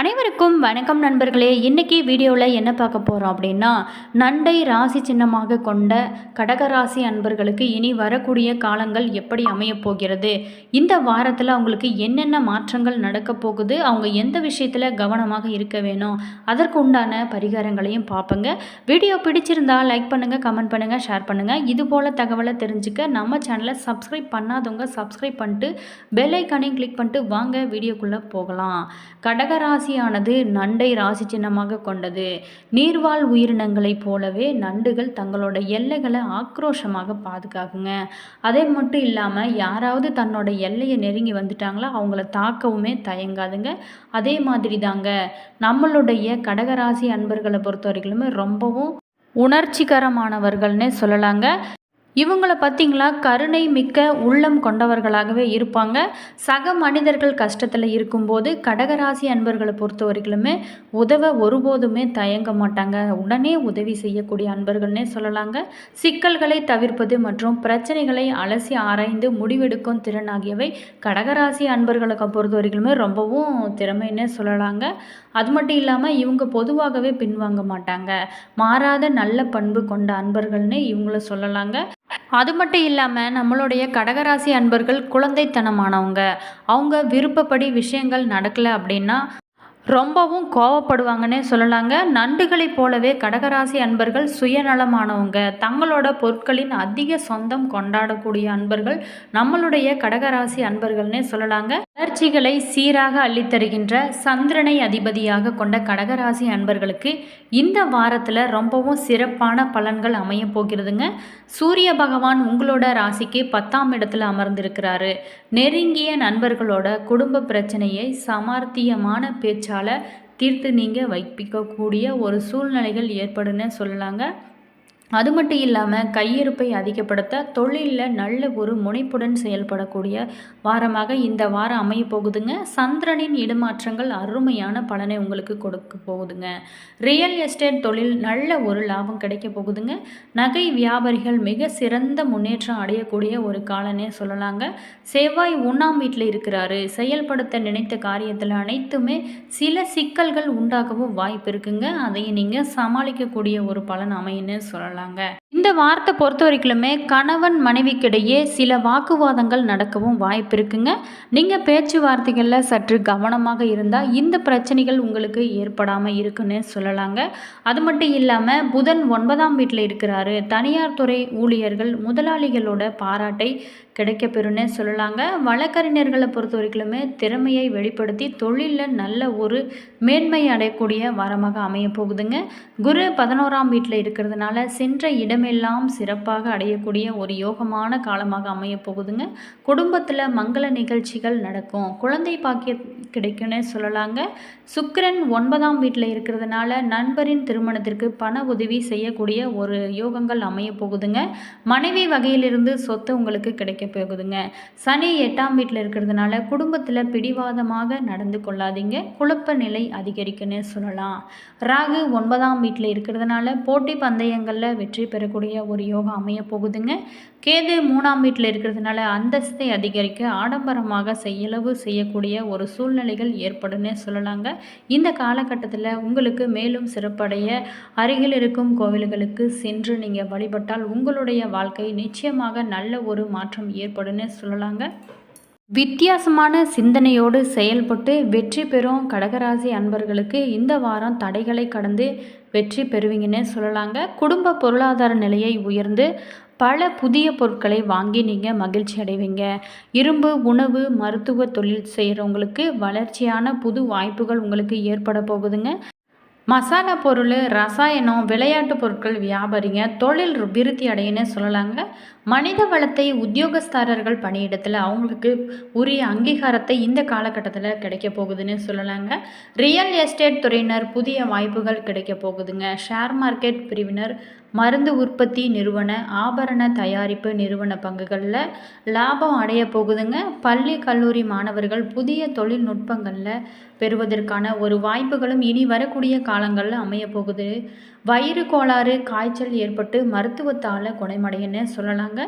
அனைவருக்கும் வணக்கம் நண்பர்களே. இன்றைக்கி வீடியோவில் என்ன பார்க்க போகிறோம் அப்படின்னா, நண்டை ராசி சின்னமாக கொண்ட கடகராசி அன்பர்களுக்கு இனி வரக்கூடிய காலங்கள் எப்படி அமையப் போகிறது, இந்த வாரத்தில் அவங்களுக்கு என்னென்ன மாற்றங்கள் நடக்க போகுது, அவங்க எந்த விஷயத்தில் கவனமாக இருக்க வேணும், அதற்கு உண்டான பரிகாரங்களையும் பார்ப்போங்க. வீடியோ பிடிச்சிருந்தால் லைக் பண்ணுங்கள், கமெண்ட் பண்ணுங்கள், ஷேர் பண்ணுங்கள். இதுபோல் தகவலை தெரிஞ்சுக்க நம்ம சேனலை சப்ஸ்கிரைப் பண்ணாதவங்க சப்ஸ்கிரைப் பண்ணிட்டு பெல் ஐக்கானையும் கிளிக் பண்ணிட்டு வாங்க வீடியோக்குள்ளே போகலாம். கடகராசியானது நண்டை ராசி சின்னமாக கொண்டது. நீர்வாழ் உயிரினங்களைப் போலவே நண்டுகள் தங்களோட எல்லைகளை ஆக்ரோஷமாக பாதுகாக்குங்க. அதே மட்டும் இல்லாமல் யாராவது தன்னோட எல்லையை நெருங்கி வந்துட்டாங்களோ அவங்கள தாக்கவுமே தயங்காதுங்க. அதே மாதிரி தாங்க நம்மளுடைய கடகராசி அன்பர்களை பொறுத்த வரைக்குமே ரொம்பவும் உணர்ச்சிகரமானவர்கள்னே சொல்லலாங்க. இவங்கள பார்த்திங்களா, கருணை மிக்க உள்ளம் கொண்டவர்களாகவே இருப்பாங்க. சக மனிதர்கள் கஷ்டத்தில் இருக்கும்போது கடகராசி அன்பர்களை பொறுத்த வரைக்குமே உதவ ஒருபோதுமே தயங்க மாட்டாங்க. உடனே உதவி செய்யக்கூடிய அன்பர்கள்னே சொல்லலாங்க. சிக்கல்களை தவிர்ப்பது மற்றும் பிரச்சனைகளை அலசி ஆராய்ந்து முடிவெடுக்கும் திறன் ஆகியவை கடகராசி அன்பர்களுக்கு பொறுத்த வரைக்குமே ரொம்பவும் திறமைன்னே சொல்லலாங்க. அது மட்டும் இல்லாமல் இவங்க பொதுவாகவே பின்வாங்க மாட்டாங்க. மாறாத நல்ல பண்பு கொண்ட அன்பர்கள்னே இவங்கள சொல்லலாங்க. அது மட்டும் இல்லாமல் நம்மளுடைய கடகராசி அன்பர்கள் குழந்தைத்தனமானவங்க. அவங்க விருப்பப்படி விஷயங்கள் நடக்கலை அப்படின்னா ரொம்பவும் கோவப்படுவாங்கன்னே சொல்லலாங்க. நண்டுகளைப் போலவே கடகராசி அன்பர்கள் சுயநலமானவங்க. தங்களோட பொருட்களின் அதிக சொந்தம் கொண்டாடக்கூடிய அன்பர்கள் நம்மளுடைய கடகராசி அன்பர்கள்னே சொல்லலாங்க. வளர்ச்சிகளை சீராக அள்ளித்தருகின்ற சந்திரனை அதிபதியாக கொண்ட கடகராசி அன்பர்களுக்கு இந்த வாரத்தில் ரொம்பவும் சிறப்பான பலன்கள் அமைய போகிறதுங்க. சூரிய பகவான் உங்களோட ராசிக்கு 10ஆம் இடத்துல அமர்ந்திருக்கிறாரு. நெருங்கிய நண்பர்களோட குடும்ப பிரச்சனையை சமார்த்தியமான பேச்சால தீர்த்து நீங்கள் வைப்பிக்கக்கூடிய ஒரு சூழ்நிலைகள் ஏற்படுன்னு சொல்லலாங்க. அது மட்டும் இல்லாமல் கையிருப்பை அதிகப்படுத்த தொழிலில் நல்ல ஒரு முனைப்புடன் செயல்படக்கூடிய வாரமாக இந்த வாரம் அமைய போகுதுங்க. சந்திரனின் இடமாற்றங்கள் அருமையான பலனை உங்களுக்கு கொடுக்க போகுதுங்க. ரியல் எஸ்டேட் தொழில் நல்ல ஒரு லாபம் கிடைக்க போகுதுங்க. நகை வியாபாரிகள் மிக சிறந்த முன்னேற்றம் அடையக்கூடிய ஒரு காலனே சொல்லலாங்க. செவ்வாய் 1ஆம் வீட்டில் இருக்கிறாரு. செயல்படுத்த நினைத்த காரியத்தில் அனைத்துமே சில சிக்கல்கள் உண்டாகவும் வாய்ப்பு இருக்குங்க. அதை நீங்கள் சமாளிக்கக்கூடிய ஒரு பலன் அமையுன்னு சொல்லலாம். இந்த வார்த்தை பொறுத்த வரைக்குமே கணவன் மனைவிக்கிடையே சில வாக்குவாதங்கள் நடக்கவும் வாய்ப்பு இருக்குங்க. நீங்கள் பேச்சுவார்த்தைகளில் சற்று கவனமாக இருந்தால் இந்த பிரச்சனைகள் உங்களுக்கு ஏற்படாமல் இருக்குன்னு சொல்லலாங்க. அது மட்டும் இல்லாமல் புதன் 9ஆம் வீட்டில் இருக்கிறாரு. தனியார் துறை ஊழியர்கள் முதலாளிகளோட பாராட்டை கிடைக்கப்பெறுன்னு சொல்லலாங்க. வழக்கறிஞர்களை பொறுத்த வரைக்குமே திறமையை வெளிப்படுத்தி தொழிலில் நல்ல ஒரு மேன்மை அடையக்கூடிய வாரமாக அமைய போகுதுங்க. குரு 11ஆம் வீட்டில் இருக்கிறதுனால சென்ற இடமெல்லாம் சிறப்பாக அடையக்கூடிய ஒரு யோகமான காலமாக அமைய போகுதுங்க. குடும்பத்தில் மங்கள நிகழ்ச்சிகள் நடக்கும். குழந்தை பாக்கியம் கிடைக்கும்னு சொல்லலாங்க. சுக்கிரன் 9ஆம் வீட்டில் இருக்கிறதுனால நண்பரின் திருமணத்திற்கு பண உதவி செய்யக்கூடிய ஒரு யோகங்கள் அமைய போகுதுங்க. மனைவி வகையிலிருந்து சொத்து உங்களுக்கு கிடைக்க போகுதுங்க. சனி 8ஆம் வீட்டில் இருக்கிறதுனால குடும்பத்தில் பிடிவாதமாக நடந்து கொள்ளாதீங்க. குழப்ப நிலை அதிகரிக்குன்னு சொல்லலாம். ராகு 9ஆம் வீட்டில் இருக்கிறதுனால போட்டி பந்தயங்களில் வெற்றி பெறக்கூடிய ஒரு யோகம் அமைய போகுதுங்க. கேது 3ஆம் வீட்டில் இருக்கிறதுனால அந்தஸ்தை அதிகரிக்க ஆடம்பரமாக செலவு செய்யக்கூடிய ஒரு சூழ்நிலைகள் ஏற்படுன்னு சொல்லலாங்க. இந்த காலகட்டத்தில் உங்களுக்கு மேலும் சிறப்படைய அருகில் இருக்கும் கோவில்களுக்கு சென்று நீங்கள் வழிபட்டால் உங்களுடைய வாழ்க்கை நிச்சயமாக நல்ல ஒரு மாற்றம் ஏற்படுன்னு சொல்லலாங்க. வித்தியாசமான சிந்தனையோடு செயல்பட்டு வெற்றி பெறும் கடகராசி அன்பர்களுக்கு இந்த வாரம் தடைகளை கடந்து வெற்றி பெறுவீங்கன்னு சொல்லலாங்க. குடும்ப பொருளாதார நிலையை உயர்ந்து பல புதிய பொருட்களை வாங்கி நீங்கள் மகிழ்ச்சி அடைவீங்க. இரும்பு, உணவு, மருத்துவ தொழில் செய்கிறவங்களுக்கு வளர்ச்சியான புது வாய்ப்புகள் உங்களுக்கு ஏற்பட போகுதுங்க. மசாலா பொருள், ரசாயனம், விளையாட்டு பொருட்கள் வியாபாரிங்க தொழில் விருத்தி அடையன்னு சொல்லலாங்க. மனித வளத்தை உத்தியோகஸ்தாரர்கள் பணியிடத்தில் அவங்களுக்கு உரிய அங்கீகாரத்தை இந்த காலகட்டத்தில் கிடைக்க போகுதுன்னு சொல்லலாங்க. ரியல் எஸ்டேட் துறையினர் புதிய வாய்ப்புகள் கிடைக்க போகுதுங்க. ஷேர் மார்க்கெட் பிரிவினர் மருந்து உற்பத்தி நிறுவன, ஆபரண தயாரிப்பு நிறுவன பங்குகளில் லாபம் அடைய போகுதுங்க. பள்ளி கல்லூரி மாணவர்கள் புதிய தொழில்நுட்பங்களில் பெறுவதற்கான ஒரு வாய்ப்புகளும் இனி வரக்கூடிய காலங்களில் அமைய போகுது. வயிறு கோளாறு, காய்ச்சல் ஏற்பட்டு மருத்துவத்தால் குணமடையன்னு சொல்லலாங்க.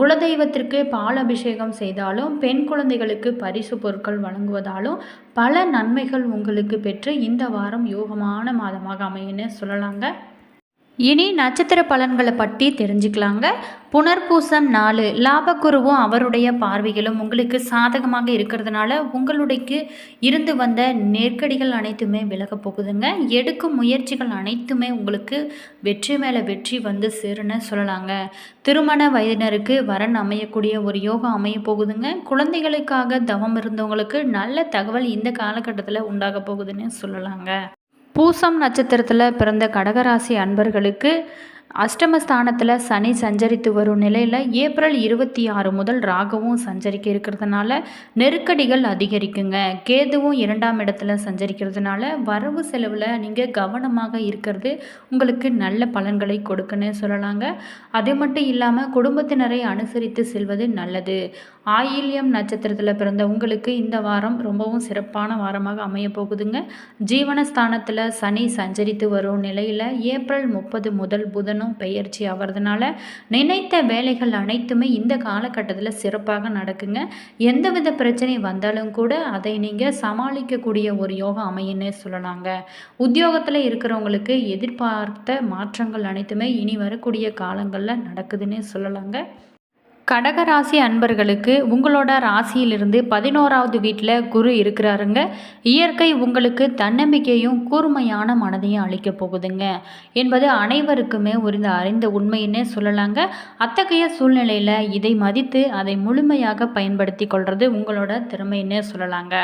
குலதெய்வத்திற்கு பால் அபிஷேகம் செய்தாலும், பெண் குழந்தைகளுக்கு பரிசு பொருட்கள் வழங்குவதாலும் பல நன்மைகள் உங்களுக்கு பெற்று இந்த வாரம் யோகமான மாதமாக அமையன்னு சொல்லலாங்க. இனி நட்சத்திர பலன்களை பற்றி தெரிஞ்சுக்கலாங்க. புனர்பூசம் 4 லாபக்குருவும் அவருடைய பார்வைகளும் உங்களுக்கு சாதகமாக இருக்கிறதுனால உங்களுக்கு இருந்து வந்த நெருக்கடிகள் அனைத்துமே விலக போகுதுங்க. எடுக்கும் முயற்சிகள் அனைத்துமே உங்களுக்கு வெற்றி மேலே வெற்றி வந்து சேருன்னு சொல்லலாங்க. திருமண வயதினருக்கு வரன் அமையக்கூடிய ஒரு யோகம் அமைய போகுதுங்க. குழந்தைகளுக்காக தவம் இருந்தவங்களுக்கு நல்ல தகவல் இந்த காலகட்டத்தில் உண்டாக போகுதுன்னு சொல்லலாங்க. பூசம் நட்சத்திரத்தில் பிறந்த கடகராசி அன்பர்களுக்கு அஷ்டமஸ்தானத்தில் சனி சஞ்சரித்து வரும் நிலையில் ஏப்ரல் 26 முதல் ராகுவும் சஞ்சரிக்க இருக்கிறதுனால நெருக்கடிகள் அதிகரிக்குங்க. கேதுவும் 2ஆம் இடத்துல சஞ்சரிக்கிறதுனால வரவு செலவில் நீங்கள் கவனமாக இருக்கிறது உங்களுக்கு நல்ல பலன்களை கொடுக்குன்னு சொல்லலாங்க. அது மட்டும் இல்லாமல் குடும்பத்தினரை அனுசரித்து செல்வது நல்லது. ஆயில்யம் நட்சத்திரத்தில் பிறந்த உங்களுக்கு இந்த வாரம் ரொம்பவும் சிறப்பான வாரமாக அமைய போகுதுங்க. ஜீவனஸ்தானத்தில் சனி சஞ்சரித்து வரும் நிலையில் ஏப்ரல் 30 முதல் புதனும் பெயர்ச்சி ஆகிறதுனால நினைத்த வேலைகள் அனைத்துமே இந்த காலகட்டத்தில் சிறப்பாக நடக்குங்க. எந்தவித பிரச்சனை வந்தாலும் கூட அதை நீங்கள் சமாளிக்கக்கூடிய ஒரு யோகம் அமையன்னு சொல்லலாங்க. உத்தியோகத்தில் இருக்கிறவங்களுக்கு எதிர்பார்த்த மாற்றங்கள் அனைத்துமே இனி வரக்கூடிய காலங்களில் நடக்குதுன்னு சொல்லலாங்க. கடகராசி அன்பர்களுக்கு உங்களோட ராசியிலிருந்து 11ஆவது வீட்டில் குரு இருக்கிறாருங்க. இயற்கை உங்களுக்கு தன்னம்பிக்கையும் கூர்மையான மனதையும் அளிக்க போகுதுங்க என்பது அனைவருக்குமே ஒரு அறிந்த உண்மைன்னே சொல்லலாங்க. அத்தகைய சூழ்நிலையில் இதை மதித்து அதை முழுமையாக பயன்படுத்தி கொள்வது உங்களோட திறமைன்னே சொல்லலாங்க.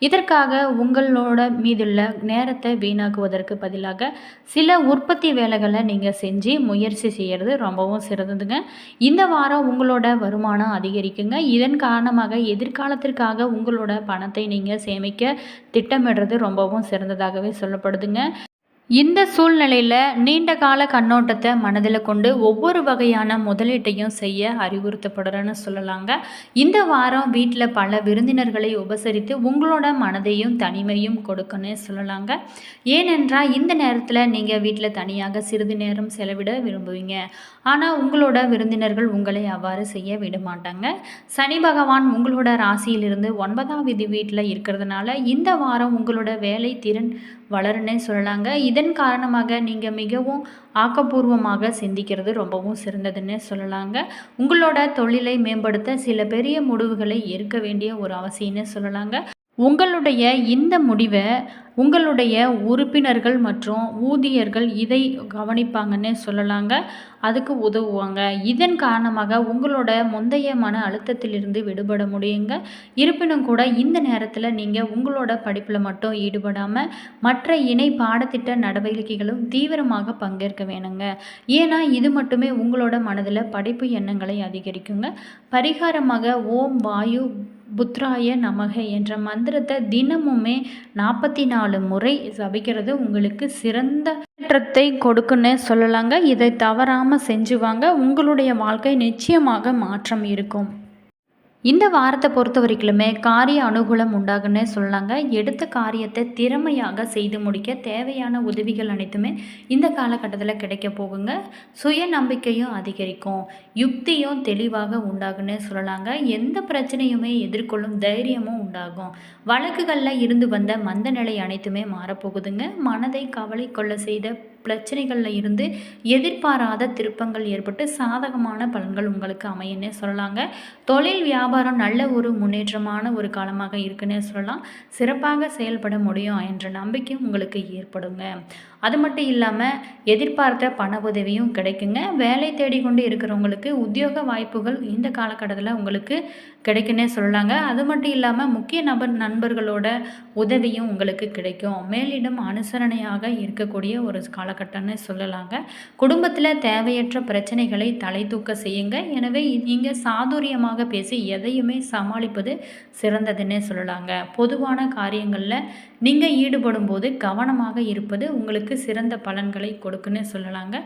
இதற்காக உங்களோட மீதுள்ள நேரத்தை வீணாக்குவதற்கு பதிலாக சில உற்பத்தி வேலைகளை நீங்கள் செஞ்சு முயற்சி செய்கிறது ரொம்பவும் சிறந்ததுங்க. இந்த வாரம் உங்களோட வருமானம் அதிகரிக்குங்க. இதன் காரணமாக எதிர்காலத்திற்காக உங்களோட பணத்தை நீங்கள் சேமிக்க திட்டமிடுறது ரொம்பவும் சிறந்ததாகவே சொல்லப்படுதுங்க. இந்த சூழ்நிலையில் நீண்ட கால கண்ணோட்டத்தை மனதில் கொண்டு ஒவ்வொரு வகையான முதலீட்டையும் செய்ய அறிவுறுத்தப்படுறேன்னு சொல்லலாங்க. இந்த வாரம் வீட்டில் பல விருந்தினர்களை உபசரித்து உங்களோட மனதையும் தனிமையும் கொடுக்குன்னு சொல்லலாங்க. ஏனென்றால் இந்த நேரத்தில் நீங்கள் வீட்டில் தனியாக சிறிது நேரம் செலவிட விரும்புவீங்க. ஆனால் உங்களோட விருந்தினர்கள் உங்களை அவ்வாறு செய்ய விட மாட்டாங்க. சனி பகவான் உங்களோட ராசியிலிருந்து 9ஆவது வீட்டில் இருக்கிறதுனால இந்த வாரம் உங்களோட வேலை திறன் வளருன்னே சொல்லலாங்க. இதன் காரணமாக நீங்கள் மிகவும் ஆக்கப்பூர்வமாக சிந்திக்கிறது ரொம்பவும் சிறந்ததுன்னு சொல்லலாங்க. உங்களோட தொழிலை மேம்படுத்த சில பெரிய முடிவுகளை எடுக்க வேண்டிய ஒரு அவசியம்னு சொல்லலாங்க. உங்களுடைய இந்த முடிவை உங்களுடைய உறுப்பினர்கள் மற்றும் ஊழியர்கள் இதை கவனிப்பாங்கன்னு சொல்லலாங்க. அதுக்கு உதவுவாங்க. இதன் காரணமாக உங்களோட முந்தைய மன அழுத்தத்திலிருந்து விடுபட முடியுங்க. இருப்பினும் கூட இந்த நேரத்தில் நீங்கள் உங்களோட படிப்பில் மட்டும் ஈடுபடாமல் மற்ற இணை பாடத்திட்ட நடவடிக்கைகளும் தீவிரமாக பங்கேற்க வேணுங்க. ஏன்னா இது மட்டுமே உங்களோட மனதில் படிப்பு எண்ணங்களை அதிகரிக்குங்க. பரிகாரமாக ஓம் வாயு புத்ராய நமக என்ற மந்திரத்தை தினமுமே 44 முறை ஜபிக்கிறது உங்களுக்கு சிறந்த ஏற்றத்தை கொடுக்குன்னு சொல்லலாங்க. இதை தவறாமல் செஞ்சுவாங்க. உங்களுடைய வாழ்க்கை நிச்சயமாக மாற்றம் இருக்கும். இந்த வாரத்தை பொறுத்த வரைக்குமே காரிய அனுகூலம் உண்டாகுன்னு சொல்லலாங்க. எடுத்த காரியத்தை திறமையாக செய்து முடிக்க தேவையான உதவிகள் அனைத்துமே இந்த காலகட்டத்தில் கிடைக்க போகுங்க. சுய நம்பிக்கையும் அதிகரிக்கும். யுக்தியும் தெளிவாக உண்டாகுன்னு சொல்லலாங்க. எந்த பிரச்சனையுமே எதிர்கொள்ளும் தைரியமும் உண்டாகும். வழக்குகளில் இருந்து வந்த மந்த நிலை அனைத்துமே மாறப்போகுதுங்க. மனதை கவலை கொள்ள செய்த பிரச்சனைகளில் இருந்து எதிர்பாராத திருப்பங்கள் ஏற்பட்டு சாதகமான பலன்கள் உங்களுக்கு அமையன்னு சொல்லலாங்க. தொழில் வியாபாரம் நல்ல ஒரு முன்னேற்றமான ஒரு காலமாக இருக்குன்னு சொல்லலாம். சிறப்பாக செயல்பட முடியும் என்ற நம்பிக்கை உங்களுக்கு ஏற்படுங்க. அது மட்டும் இல்லாமல் எதிர்பார்த்த பண உதவியும் கிடைக்குங்க. வேலை தேடிக்கொண்டு இருக்கிறவங்களுக்கு உத்தியோக வாய்ப்புகள் இந்த காலகட்டத்தில் உங்களுக்கு கிடைக்குன்னே சொல்லலாங்க. அது மட்டும் இல்லாமல் முக்கிய நண்பர்களோட உதவியும் உங்களுக்கு கிடைக்கும். மேலிடம் அனுசரணையாக இருக்கக்கூடிய ஒரு காலகட்டம்னு சொல்லலாங்க. குடும்பத்தில் தேவையற்ற பிரச்சனைகளை தலை தூக்க செய்யுங்க. எனவே நீங்கள் சாதுரியமாக பேசி எதையுமே சமாளிப்பது சிறந்ததுன்னே சொல்லலாங்க. பொதுவான காரியங்களில் நீங்கள் ஈடுபடும் போது கவனமாக இருப்பது உங்களுக்கு சிறந்த பலன்களை கொடுக்குன்னு சொல்லலாங்க.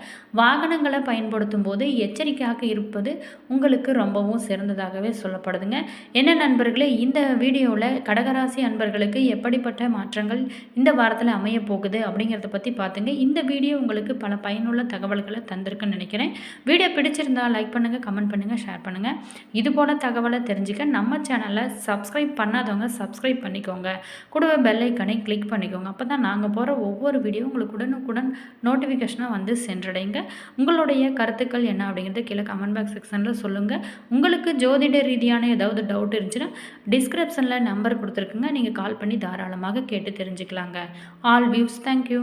வாகனங்களை பயன்படுத்தும் போது எச்சரிக்கையாக இருப்பது உங்களுக்கு ரொம்பவும் சிறந்ததாகவே சொல்லப்படுதுங்க. என்ன நண்பர்களே, இந்த வீடியோவில் கடகராசி அன்பர்களுக்கு எப்படிப்பட்ட மாற்றங்கள் இந்த வாரத்தில் அமைய போகுது அப்படிங்கிறத பற்றி பார்த்துங்க. இந்த வீடியோ உங்களுக்கு பல பயனுள்ள தகவல்களை தந்திருக்குன்னு நினைக்கிறேன். வீடியோ பிடிச்சிருந்தால் லைக் பண்ணுங்கள், கமெண்ட் பண்ணுங்கள், ஷேர் பண்ணுங்கள். இதுபோல் தகவலை தெரிஞ்சுக்க நம்ம சேனலை சப்ஸ்கிரைப் பண்ணாதவங்க சப்ஸ்கிரைப் பண்ணிக்கோங்க. கூடவே பெல் ஐக்கனை கிளிக் பண்ணிக்கோங்க. அப்போ தான் நாங்கள் போகிற ஒவ்வொரு வீடியோ உங்களுக்கு உடனுக்குடன் நோட்டிஃபிகேஷனாக வந்து சென்றடைங்க. உங்களுடைய கருத்துக்கள் என்ன அப்படிங்கிறத கீழே கமெண்ட் பாக்ஸ் செக்ஷனில் சொல்லுங்கள். உங்களுக்கு ஜோதிட ரீதியான ஏதாவது டவுட் இருந்துச்சுன்னா டிஸ்கிரிப்ஷனில் நம்பர் கொடுத்துருக்குங்க. நீங்கள் கால் பண்ணி தாராளமாக கேட்டு தெரிஞ்சுக்கலாங்க. All views, thank you.